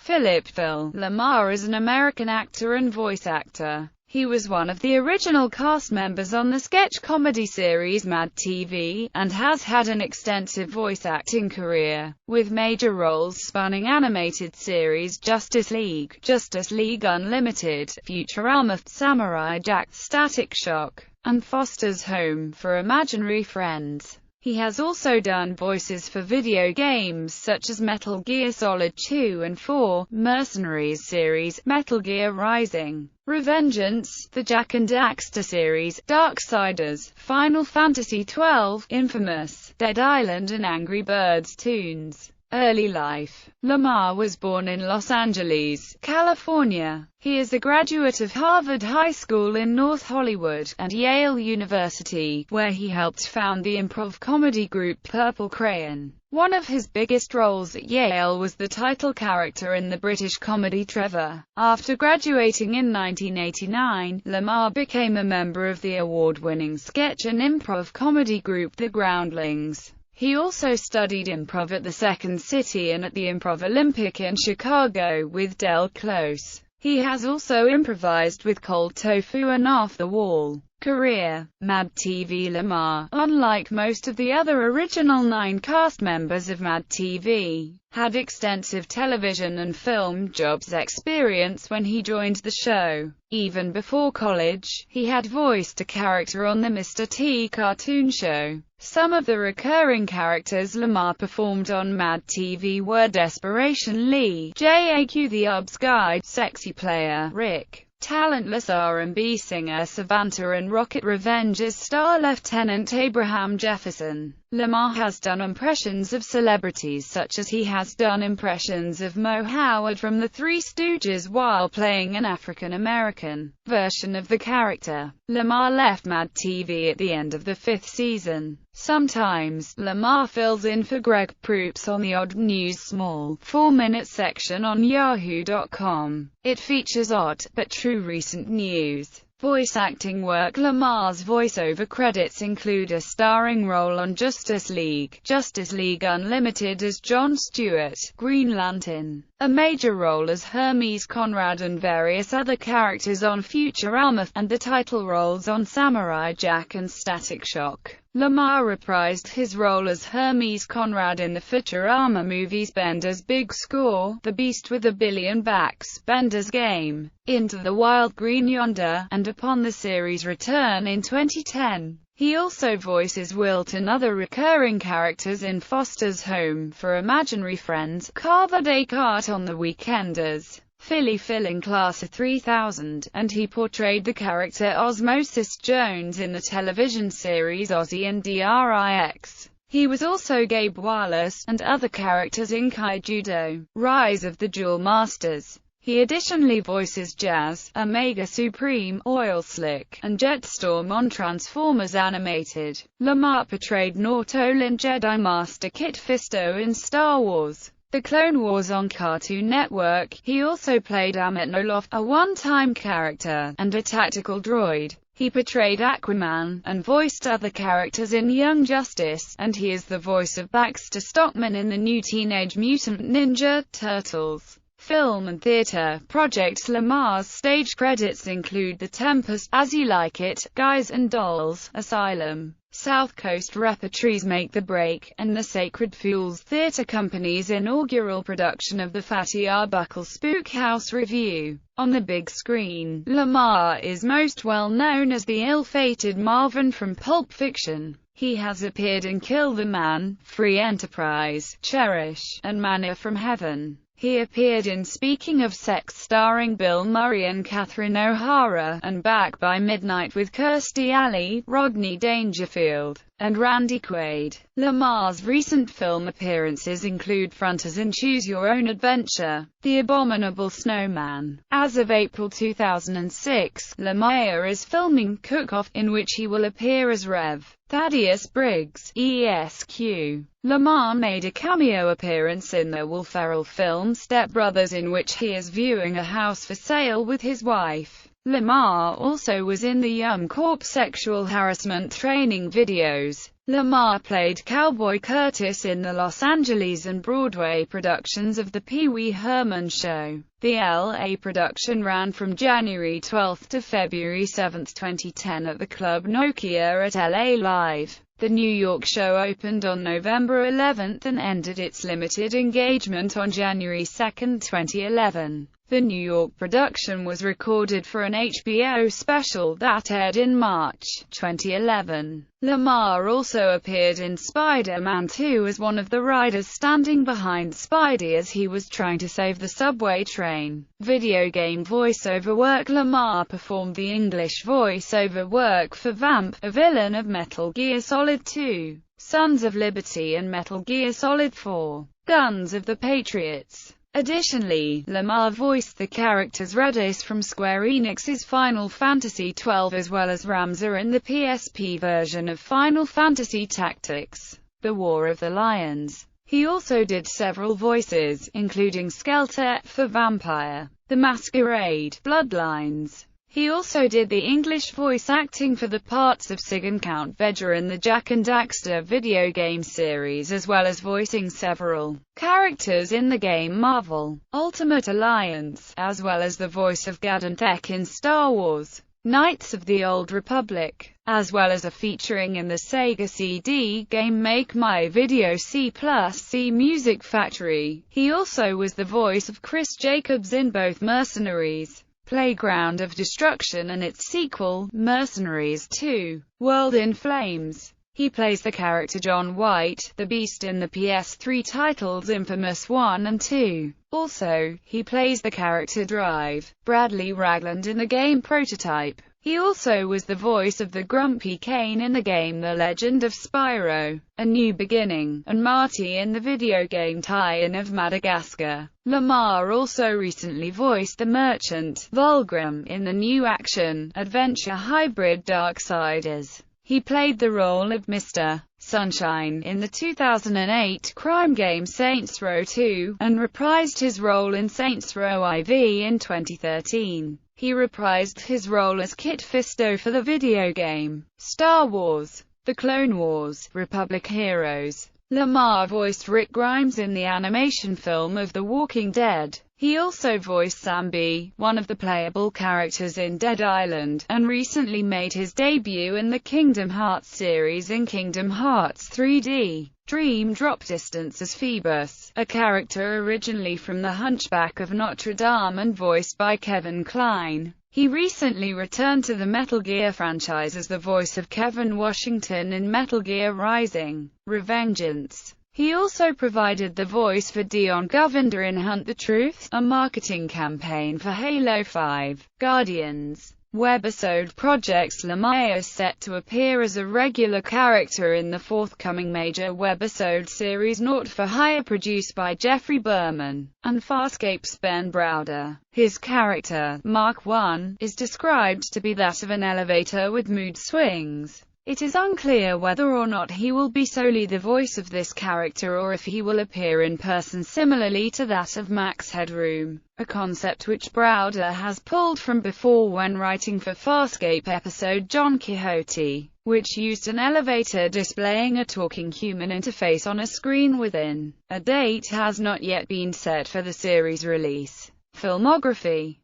Philip Phil LaMarr is an American actor and voice actor. He was one of the original cast members on the sketch comedy series Mad TV, and has had an extensive voice acting career, with major roles spanning animated series Justice League Unlimited, Futurama, Samurai Jack, Static Shock, and Foster's Home for Imaginary Friends. He has also done voices for video games such as Metal Gear Solid 2 and 4, Mercenaries series, Metal Gear Rising, Revengeance, the Jak and Daxter series, Darksiders, Final Fantasy XII, Infamous, Dead Island and Angry Birds Toons. Early life. LaMarr was born in Los Angeles, California. He is a graduate of Harvard High School in North Hollywood, and Yale University, where he helped found the improv comedy group Purple Crayon. One of his biggest roles at Yale was the title character in the British comedy Trevor. After graduating in 1989, LaMarr became a member of the award-winning sketch and improv comedy group The Groundlings. He also studied improv at the Second City and at the Improv Olympic in Chicago with Del Close. He has also improvised with Cold Tofu and Off the Wall. Career. Mad TV LaMarr, unlike most of the other original 9 cast members of Mad TV, had extensive television and film jobs experience when he joined the show. Even before college, he had voiced a character on the Mr. T cartoon show. Some of the recurring characters LaMarr performed on Mad TV were Desperation Lee, JAQ the Ubs Guide, Sexy Player, Rick, talentless R&B singer Savanta, and Rocket Revenge's star Lieutenant Abraham Jefferson. LaMarr has done impressions of celebrities such as he has done impressions of Mo Howard from The Three Stooges while playing an African-American version of the character. LaMarr left Mad TV at the end of the 5th season. Sometimes, LaMarr fills in for Greg Proops on the Odd News small, 4-minute section on Yahoo.com. It features odd, but true recent news. Voice acting work. LaMarr's voiceover credits include a starring role on Justice League Unlimited as Jon Stewart, Green Lantern, a major role as Hermes Conrad and various other characters on Futurama, and the title roles on Samurai Jack and Static Shock. LaMarr reprised his role as Hermes Conrad in the Futurama movies Bender's Big Score, The Beast with a Billion Backs, Bender's Game, Into the Wild, Green Yonder, and upon the series' return in 2010. He also voices Wilt and other recurring characters in Foster's Home for Imaginary Friends, Carver Descartes on The Weekenders, Philly Phil in Class of 3000, and he portrayed the character Osmosis Jones in the television series Ozzy and Drix. He was also Gabe Wallace, and other characters in Kaijudo, Rise of the Duel Masters. He additionally voices Jazz, Omega Supreme, Oil Slick, and Jetstorm on Transformers Animated. LaMarr portrayed Nautolin Jedi Master Kit Fisto in Star Wars: The Clone Wars on Cartoon Network. He also played Amit Noloff, a one-time character, and a tactical droid. He portrayed Aquaman, and voiced other characters in Young Justice, and he is the voice of Baxter Stockman in the new Teenage Mutant Ninja Turtles. Film and theater projects. LaMarr's stage credits include The Tempest, As You Like It, Guys and Dolls, Asylum, South Coast Repertories, Make the Break, and the Sacred Fools Theatre Company's inaugural production of the Fatty Arbuckle Spook House Review. On the big screen, LaMarr is most well known as the ill-fated Marvin from Pulp Fiction. He has appeared in Kill the Man, Free Enterprise, Cherish, and Manna from Heaven. He appeared in Speaking of Sex starring Bill Murray and Catherine O'Hara, and Back by Midnight with Kirstie Alley, Rodney Dangerfield, and Randy Quaid. LaMarr's recent film appearances include Fronters in Choose Your Own Adventure, The Abominable Snowman. As of April 2006, LaMarr is filming Cook-Off, in which he will appear as Rev. Thaddeus Briggs, ESQ. LaMarr made a cameo appearance in the Will Ferrell film Step Brothers, in which he is viewing a house for sale with his wife. LaMarr also was in the Corp sexual harassment training videos. LaMarr played Cowboy Curtis in the Los Angeles and Broadway productions of The Pee Wee Herman Show. The LA production ran from January 12 to February 7, 2010 at the Club Nokia at LA Live. The New York show opened on November 11 and ended its limited engagement on January 2, 2011. The New York production was recorded for an HBO special that aired in March 2011. LaMarr also appeared in Spider-Man 2 as one of the riders standing behind Spidey as he was trying to save the subway train. Video game voiceover work. LaMarr performed the English voiceover work for Vamp, a villain of Metal Gear Solid 2, Sons of Liberty and Metal Gear Solid 4, Guns of the Patriots. Additionally, LaMarr voiced the characters Redis from Square Enix's Final Fantasy XII as well as Ramza in the PSP version of Final Fantasy Tactics: The War of the Lions. He also did several voices, including Skeletor for Vampire: The Masquerade, Bloodlines. He also did the English voice acting for the parts of Sig and Count Vega in the Jak and Daxter video game series, as well as voicing several characters in the game Marvel Ultimate Alliance, as well as the voice of Gad Tech in Star Wars: Knights of the Old Republic, as well as a featuring in the Sega CD game Make My Video C+C Music Factory. He also was the voice of Chris Jacobs in both Mercenaries: Playground of Destruction and its sequel, Mercenaries 2: World in Flames. He plays the character John White, the Beast in the PS3 titles Infamous 1 and 2. Also, he plays the character Drive, Bradley Ragland in the game Prototype. He also was the voice of the Grumpy Kane in the game The Legend of Spyro: A New Beginning, and Marty in the video game tie-in of Madagascar. LaMarr also recently voiced the merchant, Vulgrim, in the new action-adventure hybrid Darksiders. He played the role of Mr. Sunshine in the 2008 crime game Saints Row 2, and reprised his role in Saints Row IV in 2013. He reprised his role as Kit Fisto for the video game Star Wars: The Clone Wars, Republic Heroes. LaMarr voiced Rick Grimes in the animation film of The Walking Dead. He also voiced Sambi, one of the playable characters in Dead Island, and recently made his debut in the Kingdom Hearts series in Kingdom Hearts 3D Dream Drop Distance as Phoebus, a character originally from The Hunchback of Notre Dame and voiced by Kevin Kline. He recently returned to the Metal Gear franchise as the voice of Kevin Washington in Metal Gear Rising: Revengeance. He also provided the voice for Dion Govinder in Hunt the Truth, a marketing campaign for Halo 5 Guardians webisode projects. LaMarr is set to appear as a regular character in the forthcoming major webisode series Naught for Hire, produced by Jeffrey Berman and Farscape's Ben Browder. His character, Mark I, is described to be that of an elevator with mood swings. It is unclear whether or not he will be solely the voice of this character or if he will appear in person similarly to that of Max Headroom, a concept which Browder has pulled from before when writing for Farscape episode Don Quixote, which used an elevator displaying a talking human interface on a screen within. A date has not yet been set for the series release. Filmography.